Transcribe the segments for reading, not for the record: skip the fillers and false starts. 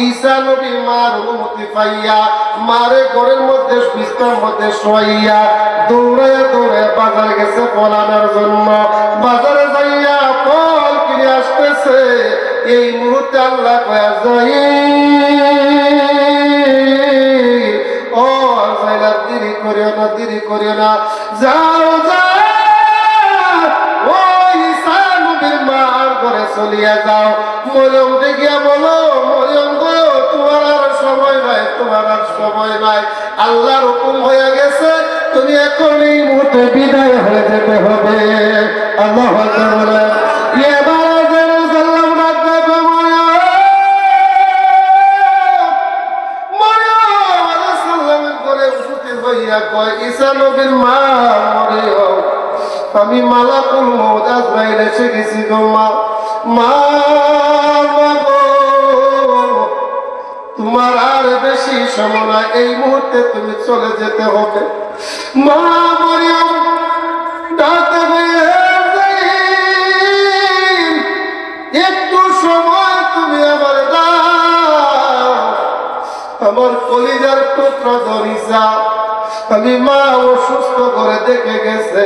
ঈসা নবী মার অনুমতি পাইয়া মারে ঘরের মধ্যে বিছানার মধ্যে শোয়াইয়া দৌড়ায় দৌড়ায় বাজারে গেছে ফল আনার জন্য। বাজারে যাইয়া ফল কিনে আসতেছে। এই মুহূর্তে আল্লাহ কয়া যাই, ও যাইলা, দেরি করিও না, দেরি করিও না, যাও যাও ওই ঈসা নবীর মার ঘরে চলিয়া যাও। মরিয়ম দেখিয়া বলো, মরিয়ম গো, তোমার আর সময় নাই, তোমার আর সময় নাই, আল্লাহর হুকুম হয়ে গেছে, তুমি এখন এই মুহূর্তে বিদায় হয়ে যেতে হবে। আল্লাহু আকবার বলে ঈসা নবীর মা মরিয়ম, আমি মালাকুল মউত আজরাইল এসে গেছি গো মা। মা গো, তোমার আর বেশি সময় না, এই মুহূর্তে তুমি চলে যেতে হবে। মা মরিয়ম ডাকতে গিয়ে, একটু সময় তুমি আমার দাও, আমার কলিজার টুকরা ধরিসা। আমি মা অসুস্থ করে দেখে গেছে,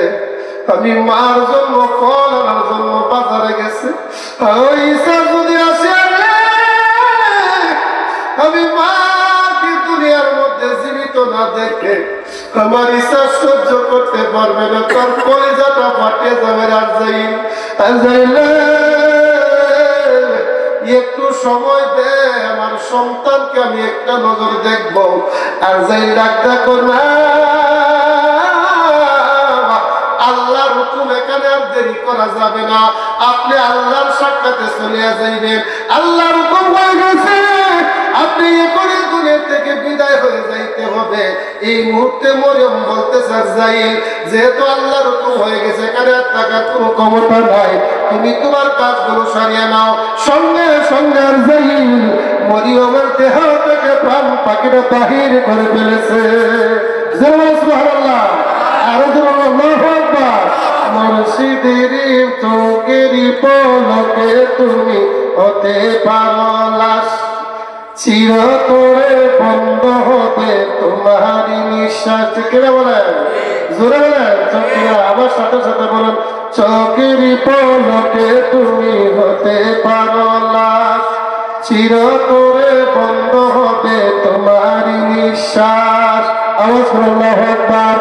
আমি মার জন্য ফল আনার জন্য বাজারে গেছে। ঈসা যদি আসে, আমি মাকে দুনিয়ার মধ্যে জীবিত না দেখে আমার ঈসা সহ্য করতে পারবে না, তার কলিজাটা ফাটে যাবে। আর যাইলে একটু সময় দে, আমার সন্তানকে আমি একটা নজর দেখবো। আর যাই ডাক্তার না, আল্লাহর হুকুম, এখানে আর দেরি করা যাবে না, আপনি আল্লাহর সাক্ষাতে চলিয়া যাইবেন। আল্লাহর হুকুম হয়ে গেছে, আপনি এখনই দুনিয়া থেকে বিদায় হয়ে যাইতে হবে। এই মুহূর্তে মরিয়ম বলতেছে, যাই, যেহেতু আল্লাহর হুকুম হয়ে গেছে, এখানে আর থাকার কোনো ক্ষমতা নাই, তুমি তোমার কাজগুলো সারিয়ে নাও। সঙ্গে সঙ্গে আর যাই মরিয়মের দেহ থেকে প্রাণ পাখিটা বাহির করে ফেলেছে। সুবহানাল্লাহ, আরো আল্লাহু আকবার। মুর্শিদের চোখের পলকে তুমি হতে পারো লাশ, চিরতরে বন্ধ হবে তোমারই নিঃশ্বাস। কেনা বলেন, জোরে বলেন, চোখের আমার সাথে সাথে বলেন, চোখের পলকে তুমি হতে পারো লাশ, চিরতরে বন্ধ হবে তোমারই নিঃশ্বাস। আওয়াজ করে আল্লাহু আকবার।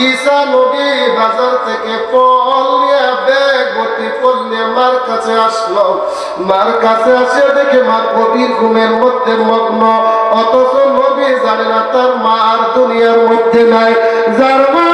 ঈসা নবী বাজার থেকে ফল নিয়ে ব্যাগ ভর্তি ফল নিয়ে মার কাছে আসলো। মার কাছে আসে দেখে মা গভীর ঘুমের মধ্যে মগ্ন, অথচ নবী জানে না তার মা আর দুনিয়ার মধ্যে নাই। যার মা